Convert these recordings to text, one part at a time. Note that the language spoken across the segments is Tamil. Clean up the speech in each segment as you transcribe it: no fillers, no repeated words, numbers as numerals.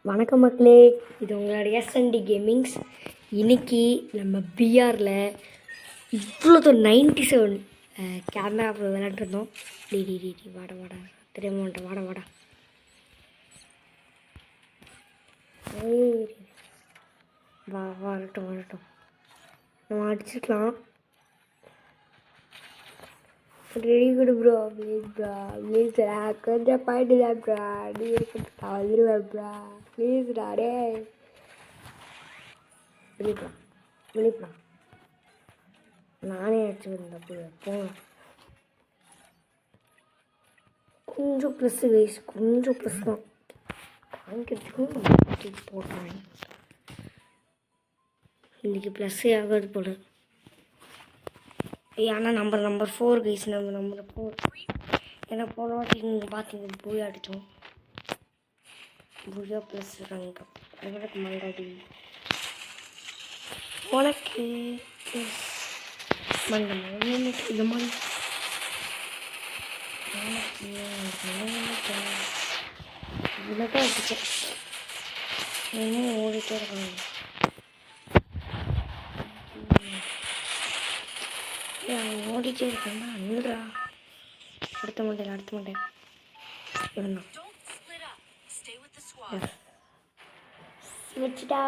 வணக்கம் மக்களே, இது உங்களோட எஸ்என்டி கேமிங்ஸ். இன்னைக்கு நம்ம பிஆரில் இவ்வளோ 97 கேமரா விளையாண்டுருந்தோம். டி வாடா வாடா தெரியாம வந்துட்டேன். வாடா வாடா வரட்டும் வரட்டும், நம்ம அடிச்சுக்கலாம். ரெடி குடு ப்ரோ, ப்ளீஸ்டா கொஞ்சம் பாயிண்ட் தான் ப்ரா, நீ இருக்கா வந்துடுவேன் ப்ரா, ப்ளீஸ்டா டே வெளிப்பா. நானே அடிச்சு விடுறேன் போங்க. கொஞ்சம் ப்ளஸ் கைஸ், கொஞ்சம் ப்ளஸ் தான் வாங்கிக்கிறதுக்கும் போடுறாங்க. இன்றைக்கி ப்ளஸ்ஸே ஆகாது போல. ஆனால் நம்பர் 4 கைஸ், நம்ம நம்பர் 4. ஏன்னா போன வாட்டி நீங்கள் பார்த்தீங்க பூயா அடித்தோம். பூயா ப்ளஸ் ரங்க எனக்கு மண்டாடி உனக்கு மண்டம் இது மாதிரி இவ்வளோதான் அடித்தேன். இன்னும் ஓடிட்டே இருக்காங்க. ஓடிட்டே இருக்கேன் அண்ணா. அடுத்த மாட்டேன் இவன் வச்சுட்டா.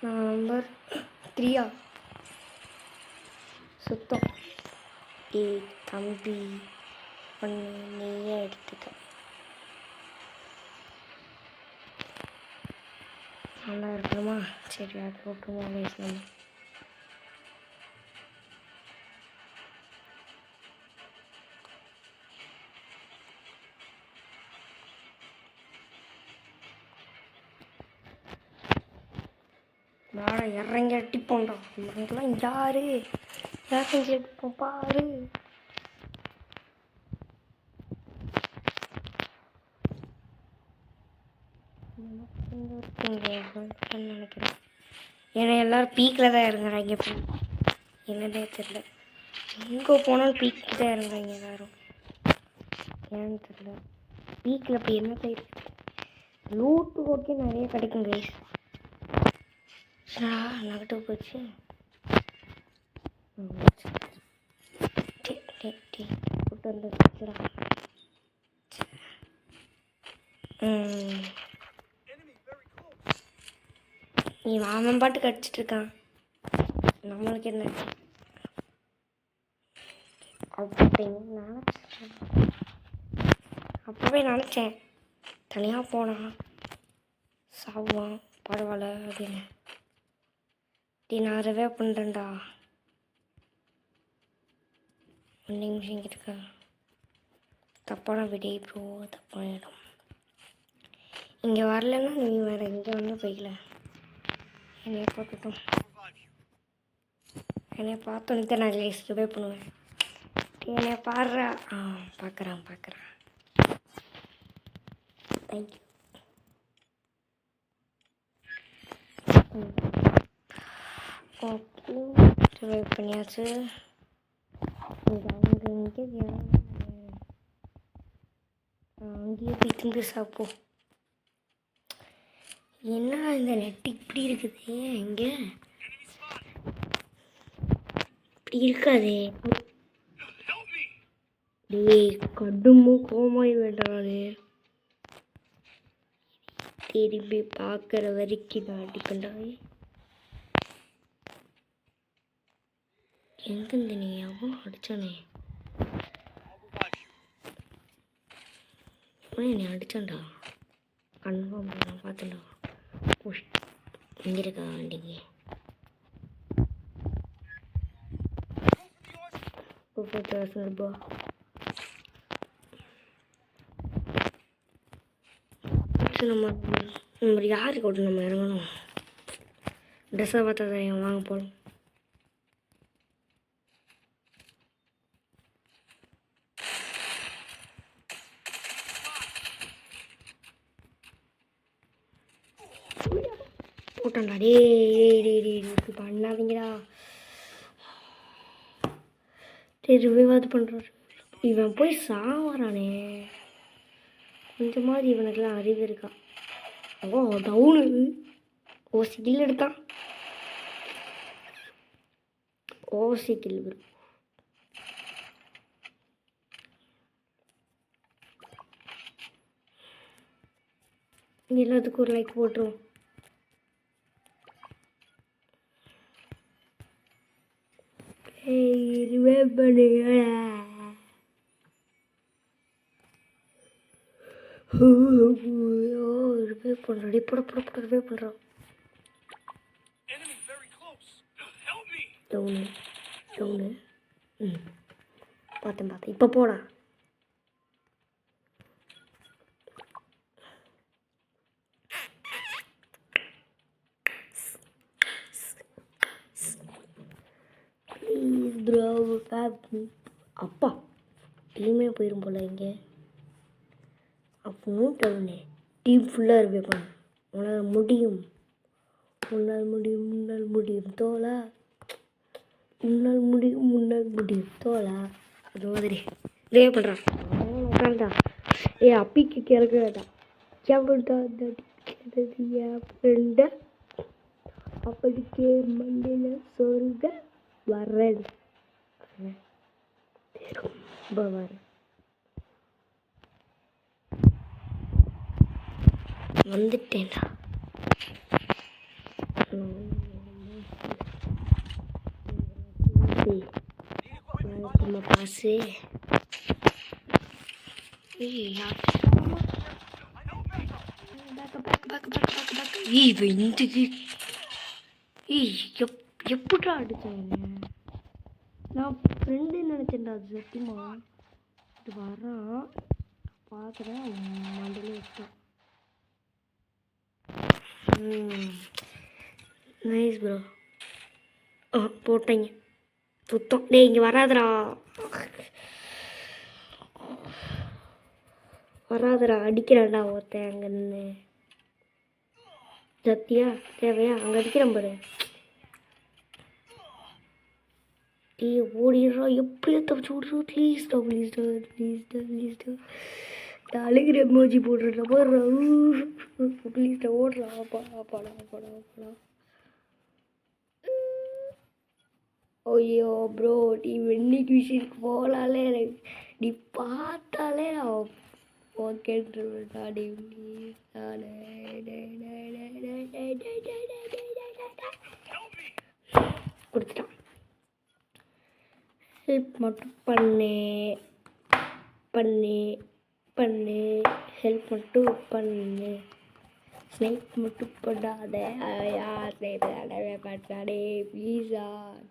நம்பர் 3 சுத்தம். தம்பி ஒன்று நீயே எடுத்துக்க. நல்லா இருக்கணுமா? சரி, அது ஓட்டுமா பேசணும். வாடா இறங்கி அடிப்போம்டா. இவங்கெல்லாம் யாரு இறங்கி அடிப்போம் பாரு. நினைக்கிறேன். ஏன்னா எல்லோரும் பீக்கில் தான் இறங்குறாங்க. என்னன்னே தெரியல, எங்கே போனாலும் பீக்கில் தான் இறங்குறாங்க எல்லோரும். ஏன்னு தெரியல. பீக்கில் இப்போ என்ன இருக்குது? லூட்டு ஓகே நிறைய கிடைக்கும் கைஸ். நகட்டு போச்சு. கூட்டு வந்து நீ மாமன் பாட்டு கடிச்சிட்டு இருக்கான். நம்மளுக்கு என்ன அப்பவே நினச்சேன் தனியாக போனா சாவுவான் பரவாயில்ல அப்படின்னு. நான் ரிவே பண்ணுறேன்டா. 1 நிமிஷம் இருக்கா. தப்பான விடை ப்ரோ, தப்பான இடம். இங்கே வரலன்னா நீ வேறு இங்கே வந்து போய்க்கல. என்னைய பார்க்கட்டும். என்னைய பார்த்தோன்னு நான் ரிவே பண்ணுவேன். என்னைய பாடுறா. பார்க்குறான் தேங்க்யூ. ஓகே, ரிவே பண்ணியாச்சு. அங்கேயே போய் திண்டு சாப்போ. என்ன இந்த நெட் இப்படி இருக்குது? இங்கே இப்படி இருக்காதே. டேய் கடுமோ கோமாய் வேண்டானே. திரும்பி பார்க்குற வரைக்கும் நான் அடிப்பேன்டாவே. எங்கேருந்து நீ எவ்வளோ அடித்தானே? நீ அடித்தான்டா கன்ஃபார்ம். நான் பார்த்தேன்டா. புஷ் இங்கே இருக்கா வண்டிக்கு. ரூபா நம்ம யாருக்கு கூட நம்ம இறங்கணும். ட்ரெஸ்ஸாக பார்த்தா தான் வாங்க போகணும். போட்டான்டா. டே பண்ணாதீங்கடா. ரிவைவாது பண்ணுறாரு. இவன் போய் சாவறானே. கொஞ்சமாவது இவனுக்குலாம் அறிவு இருக்கா? ஓ டவுனு. ஓசி கில் எடுத்தான். ஓசி கில் ப்ரோ. எல்லாத்துக்கும் ஒரு லைக் போட்டுருவோம். ரிவைவ் பண்ணுறோம். போட ரிவைவ் பண்ணுறோம். Down down. பார்த்தேன் இப்போ போடா. Please bro. அப்பா டீமே போயிடும் போல இங்கே. அப்போ டவுனு டீம் ஃபுல்லாக ரிவே பண்ண. உன்னால் முடியும், உன்னால் முடியும், முன்னால் முடியும் தோலா. முன்னால் முடியும், முன்னால் முடியும் தோலா. அது மாதிரி ரிவே பண்ணுறான். உட்காந்துட்டான். அப்பிக்கு கிளக்க வேண்டாம். எவ்வளோ என் ஃப்ரெண்ட அப்படிக்கே மண்ணில் சொருக வரேன். ரொம்ப வரேன். வந்துட்டேன்டா. காசு எப்படா அடிச்சேன்? நான் ஃப்ரெண்டு நினச்சேன்டா. அது சத்தியமா இது வரான். பார்க்குறேன் மண்டலே வச்சேன். Nice bro. போட்டேங்க சுத்தம். டே இங்கே வராதுடா, வராதுடா. அடிக்கிறான்டா ஒருத்தன் அங்கே நின்று. சத்தியா தேவையா? அங்கே அடிக்கிறான் பாரு. டீ ஓடிடுறா. எப்படியோ தப்பிச்சு ஓடுறோம். ப்ளீஸ்டா ப்ளீஸ்டா ப்ளீஸ்டா ப்ளீஸ்டா. அழுகிற எமோஜி போடுறா போடுறா. ப்ளீஸ்டா ஓடுறா. போடா. ஐயோ ப்ரோ, நீ வெண்ணிக்கு விஷயத்துக்கு போகலாலே எனக்கு நீ பார்த்தாலே நான் ஓகேன்றா. நீ கொடுத்துட்டான். ஹெல்ப் மட்டும் பண்ணு ஹெல்ப் மட்டும் பண்ணு. ஸ்னைப் மட்டும் பண்ணாத. யார் அடவே மாட்டாடே ப்ளீஸா.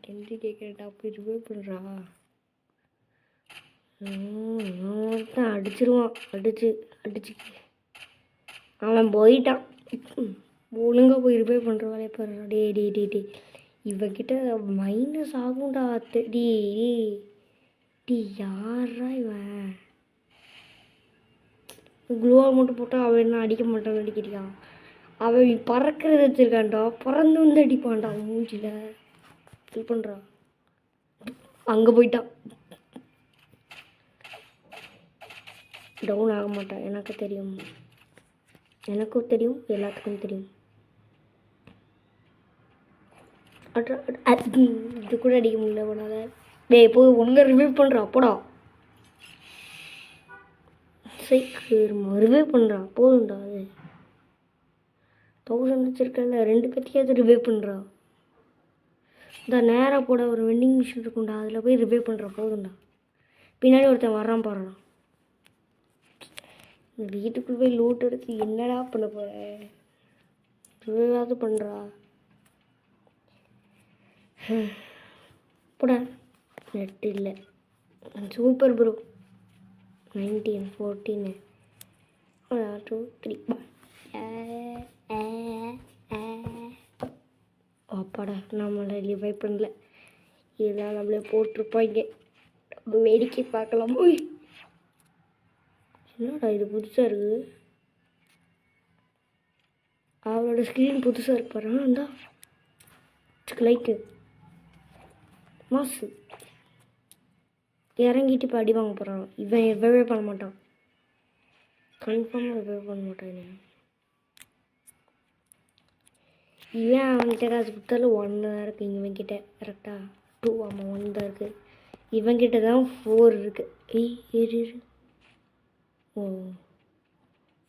கெஞ்சி கேட்குறேன்டா. போய் ரிவைவ் பண்ணுறா. தான் அடிச்சிருவான். அடிச்சு அவன் போயிட்டான். ஒழுங்காக போய் ரிவைவ் பண்ணுற வேலையை பாரு. டே இவன்கிட்ட மைனஸ் ஆகும்டா. டீ யாரா இவன்? குளோவால் மட்டும் போட்டால் அவன் என்ன அடிக்க மாட்டான் அடிக்கிறான். அவன் பறக்கிறது வச்சுருக்கான்டா. பறந்து வந்து அடிப்பான்டா அவன் மூஞ்சியில். ஹெல்ப் பண்ணுறான். அங்கே போயிட்டான். டவுன் ஆக மாட்டான். எனக்கும் தெரியும், எல்லாத்துக்கும் தெரியும். இது கூட அடிக்க முடியல உன்னால. டேய் போய் ஒழுங்காக ரிவைவ் பண்ணுறா. போடா. ரிவைவ் பண்ணுறா. போதும்டா. அது 1000 வச்சுருக்கல. 2 பேர்த்தையாவது ரிவைவ் பண்ணுறா. இந்த நேராக போட ஒரு வெண்டிங் மிஷின் இருக்கும்டா. அதில் போய் ரிவைவ் பண்ணுறா. போதும்டா. பின்னாடி ஒருத்தன் வரான் பாருடா. இந்த வீட்டுக்குள்ளே போய் லூட் எடுத்து என்னடா பண்ண போகிற? ரிவைவாவது பண்ணுறா. போடா. நெட் இல்லை. Super bro. 19 14 2 3 அப்பாடா. நம்மளை ரிவைவ் பண்ணல. இதெல்லாம் நம்மளே போட்டிருப்பாங்க. நம்ம வேடிக்கை பார்க்கலாம். என்னடா இது புதுசாக இருக்குது? அவளோட ஸ்க்ரீன் புதுசாக இருக்கு பாரு. இந்தா லைக்கு மாசு இறங்கிட்டு இப்போ அடி வாங்க போகிறான். இவன் எவ்வளவே பண்ண மாட்டான். கன்ஃபார்மாக ரிவே பண்ண மாட்டானே. இவன் அவன்கிட்ட காசு கொடுத்தாலும் 1 தான் இருக்குது இவன்கிட்ட. கரெக்டாக 2 ஆமாம் 1 தான் இருக்குது. இவன்கிட்ட தான் 4 இருக்குது. இரு ஓ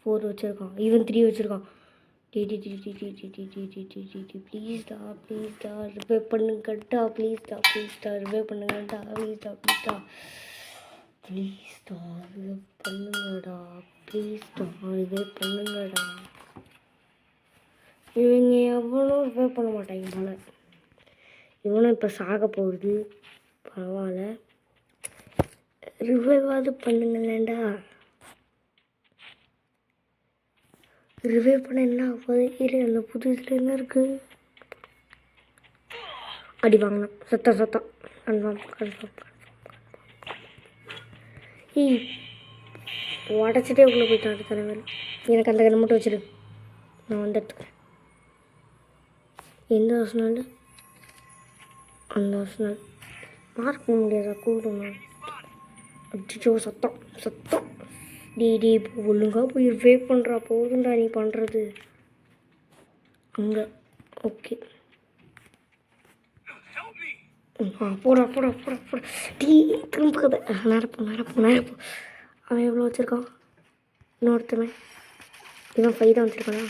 4 வச்சுருக்கான். இவன் 3 வச்சுருக்கான். ப்ளீஸ்டா ரிவே பண்ணுங்கடா. ப்ளீஸ்டா ரிவே பண்ணுங்கடா. ப்ளீஸ்டா ரிவே பண்ணுங்கடா. ப்ளீஸ்டா ரிவே பண்ணுங்கடா. இவங்க எவ்வளோ ரிவே பண்ண மாட்டாங்க போல. இவனும் இப்போ சாக போகுது. பரவாயில்ல, ரிவைவாவது பண்ணுங்களேண்டா. ரிவைவ் பண்ண என்ன ஆகுது? இரு, அந்த புது இதில் என்ன இருக்குது? அடி வாங்கினான். சத்தம் கன்ஃபார்ம். உடச்சிட்டே உள்ளே போயிட்டான் தலைவர். எனக்கு அந்த கண்ணை மட்டும் வச்சிரு, நான் வந்து எடுத்துக்கிறேன். எந்த ஆர்சனல்? அந்த ஆர்சனல் மார்க் பண்ண முடியாதா? கூடுமா? அடிச்சோ சத்தம். டீ ஒழுங்காக போய் ரிவைவ் பண்ணுறா. போதுண்டா நீ பண்ணுறது. அங்கே ஓகே. போடா. டீ திரும்புது. நடப்பு. அவன் எவ்வளோ வச்சுருக்கான்? இன்னொருத்தவன் இவன் 5 தான் வச்சுருக்கானா?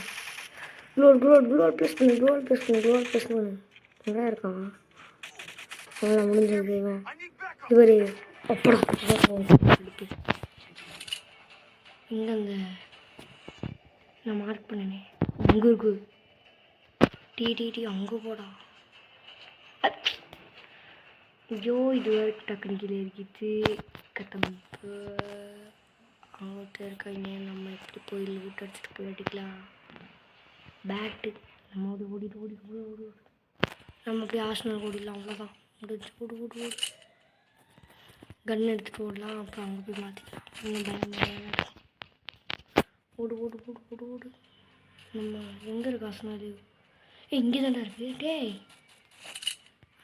க்ளோவல் ப்ளஸ் பண்ணு. நல்லா இருக்கான். அவ்வளோ முடிஞ்சது. இவர் அப்படா எங்கங்க நான் மார்க் பண்ணனே. அங்கே இருக்கு. டி அங்கே போடா. ஐயோ, இது வரைக்கும் டக்குனு கீழே இருக்குது. கட்டமைப்பு அங்கிட்ட இருக்காங்க. நம்ம எப்படி போய் லூட் அடிச்சுட்டு போய் அடிக்கலாம். பேட்டு நம்ம ஓடி நம்ம போய் ஆர்சனல் ஓடிடலாம். அவ்வளோதான் முடிஞ்சு. ஓடு. கன் எடுத்துகிட்டு ஓடலாம். அப்புறம் அங்கே போய் மாற்றிக்கலாம். இன்னும் பயம் ஓடு. நம்ம எங்கே இருக்கு ஆர்சனல்? இங்கே தானே இருக்குது. டேய்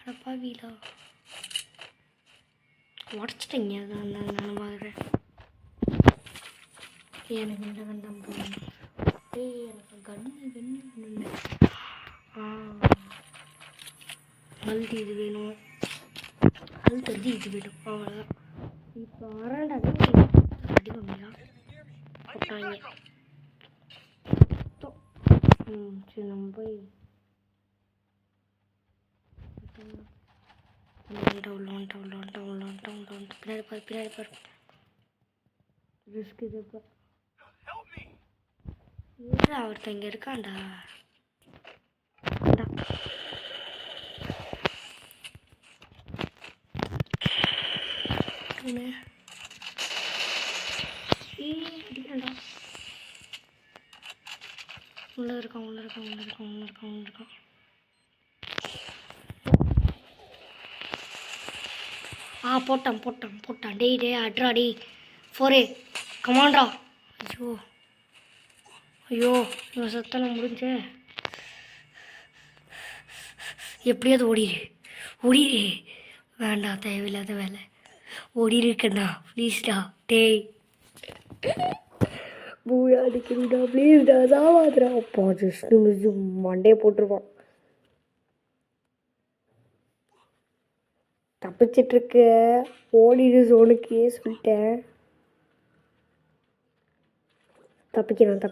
அடப்பா வீடா உடச்சிட்டிங்க. அதான் நான் பார்க்குறேன். எனக்கு இந்த கன் தான் போகணும். எனக்கு கன்று அழுது இது வேணும். அழுத்தது இது வேணும். அவ்வளோதான். இப்போ அரண்டாது அடி கம்மியா போட்டாங்க. சரி நம்ம போய் பின்னாடி பாரு. ரிஸ்க் இது. இப்போ ஒருத்தன் இங்கே இருக்கான்டா. அடிக்கண்டா. உள்ள இருக்கான். போட்டான். டேய் அட்ரா டே 4 கமாண்டா. ஐயோ இவன் சத்தனை முடிஞ்ச. எப்படியாவது ஓடிடு. வேண்டாம், தேவையில்லாத வேலை. ஓடிருக்கண்ணா ப்ளீஸ்டா. டேய் பூயா அடிக்கிறீடா ப்ளீஸ்டா. சாவாதுடா. அப்பா ஜஸ்ட் மிஸ் மண்டே போட்டுருவான். தப்பிச்சிட்ருக்க. ஓடிடு ஜோனுக்கே சொல்லிட்டேன். தப்பிக்கிறான்.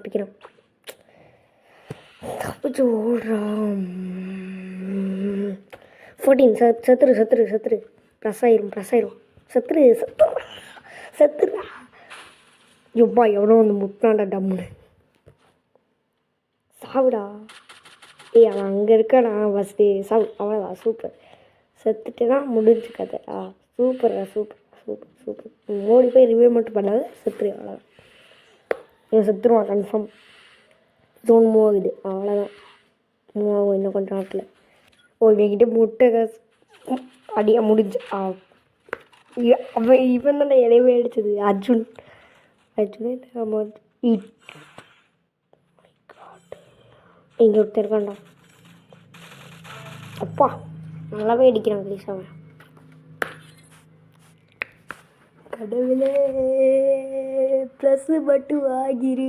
தப்பிச்சு ஓடுறான். 14 சத்துரு. ப்ளஸ் ஆயிரும். சத்துரு. எப்பா எவனோ வந்து முட்டான்டா டம்முன்னு. சாவுடா. அவன் அங்கே இருக்கானா? ஃபஸ்ட்டு சாவு. அவ்வளோதான். சூப்பர். செத்துட்டேன்னா முடிஞ்சு கதை. சூப்பர். ஓடி போய் ரிவ்யூ மட்டும் பண்ணாது. செத்துரு. அவ்வளோதான். இவன் செத்துருவான் கன்ஃபார்ம். ஜோன் மூவ் ஆகுது. அவ்வளோதான். மூவ் ஆகும் இன்னும் கொஞ்சம் நேரத்தில். இவன்கிட்ட முட்டை காசு அடியாக முடிஞ்சு. அவன் இவன் தான் இலையவே அடித்தது. அர்ஜுன் நம்ம இங்கே ஒருத்தர் இருக்கான்டா. அப்பா நல்லாவே அடிக்கிறான் ப்ளீஸ். அவன் கடவுளே ப்ளஸ் மட்டும் ஆகிரு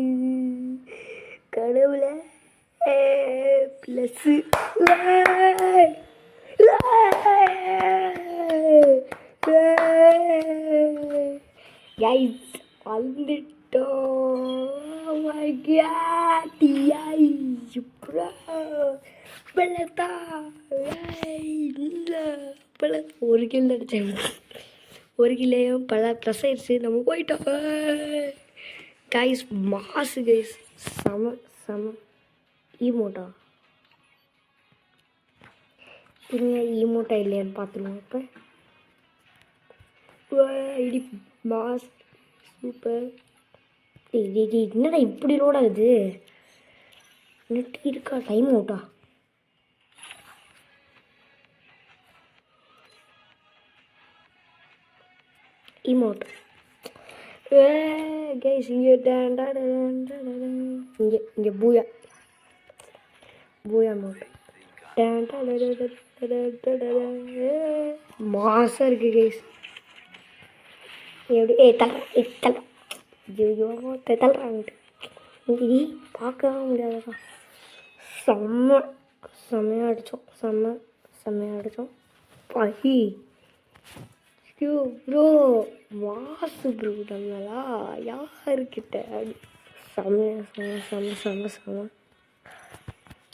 கடவுளே ப்ளஸ் கைஸ் வந்துட்டோம் ஒரு கிலோ அடிச்சேன் ஒரு கிலோயும் பல ப்ளஸ் ஆயிடுச்சு நம்ம போயிட்டோம் கைஸ் மாசு கைஸ் செம செம ஈமோட்டா ஈமோட்டா இல்லையான்னு பார்த்துருவோம் இப்போ இடி மாஸ் சூப்பர் என்னடா இப்படி லோட் ஆகுது நெட் இருக்கா டைம் அவுட்டா இமோட் கைஸ் இங்கே இங்கே பூயா பூயா மோட் மாசாக இருக்குது கைஸ் எப்படி தலை ஐயோ தள்ளுறான்ட்டு இங்கே பார்க்கவே முடியாதா செம்மையாக அடித்தோம் செம்மையாக அடித்தோம் பஹி ப்ரோ மாசு ப்ரோ நம்மளா யாருக்கிட்ட செம்ம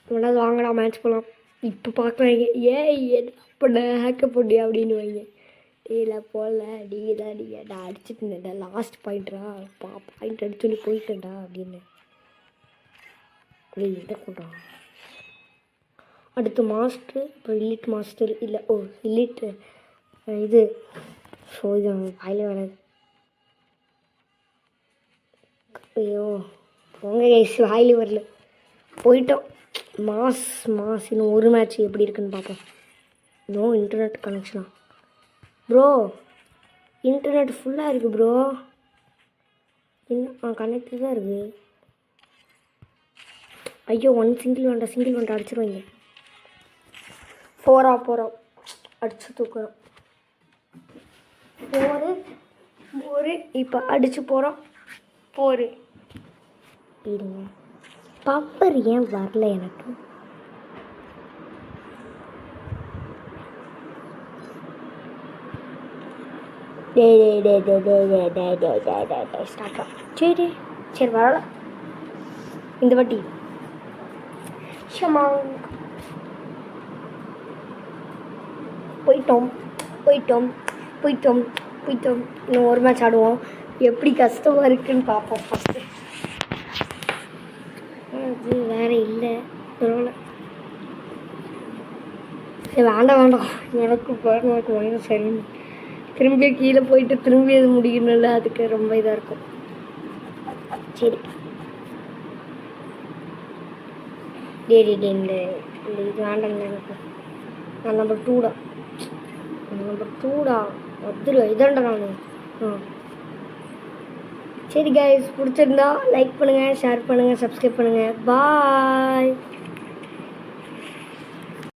வேணாலும் வாங்கடா மேட்ச் போகலாம் இப்போ பார்க்குறாங்க என்ன பண்ண ஹேக்க போட்டியா அப்படின்னு வைங்க இல்லை போகல நீங்கள் நான் அடிச்சுட்டு இருந்தேன்டா லாஸ்ட் பாயிண்ட்ரா பாயிண்ட் அடிச்சுன்னு போயிட்டேன்டா அப்படின்னு என்ன பண்ணுறான் அடுத்து மாஸ்டர் அப்புறம் இலிட் மாஸ்டர் இல்லை இலிட் இது ஸோ இது வாயில் வராது ஐயோ போங்க கைஸ் வாயில் வரல போயிட்டோம் மாஸ் இன்னும் ஒரு மேட்ச் எப்படி இருக்குன்னு பார்ப்போம் நோ இன்டர்நெட் கனெக்ஷனா ப்ரோ இன்டர்நெட் ஃபுல்லாக இருக்குது ப்ரோ இன்னும் கனெக்ட் தான் இருக்குது ஐயோ சிங்கிள் வேண்டாம் அடிச்சிருவாங்க போகிறோம் அடிச்சு தூக்குறோம் போரு இப்போ அடிச்சு போகிறோம் இருங்க பவர் ஏன் வரல எனக்கு சரி வரல இந்த வாட்டி போயிட்டோம் இன்னும் ஒரு மேட்ச் ஆடுவோம் எப்படி கஷ்டமாக இருக்குன்னு பார்ப்போம் ஃபஸ்ட்டு அது வேறு இல்லை பரவாயில்ல வேண்டாம் எனக்கு மைனஸ் சரி திரும்பி கீழே போயிட்டு திரும்பி அது முடிக்கணும்ல அதுக்கு ரொம்ப இதாக இருக்கும் சரி இந்த இது வேண்டாம் எனக்கு நான் நம்பர் டூடா வந்துடுவேன் இதாண்டா நான் சரி கைஸ் பிடிச்சிருந்தா லைக் பண்ணுங்கள் ஷேர் பண்ணுங்கள் சப்ஸ்கிரைப் பண்ணுங்கள் பாய்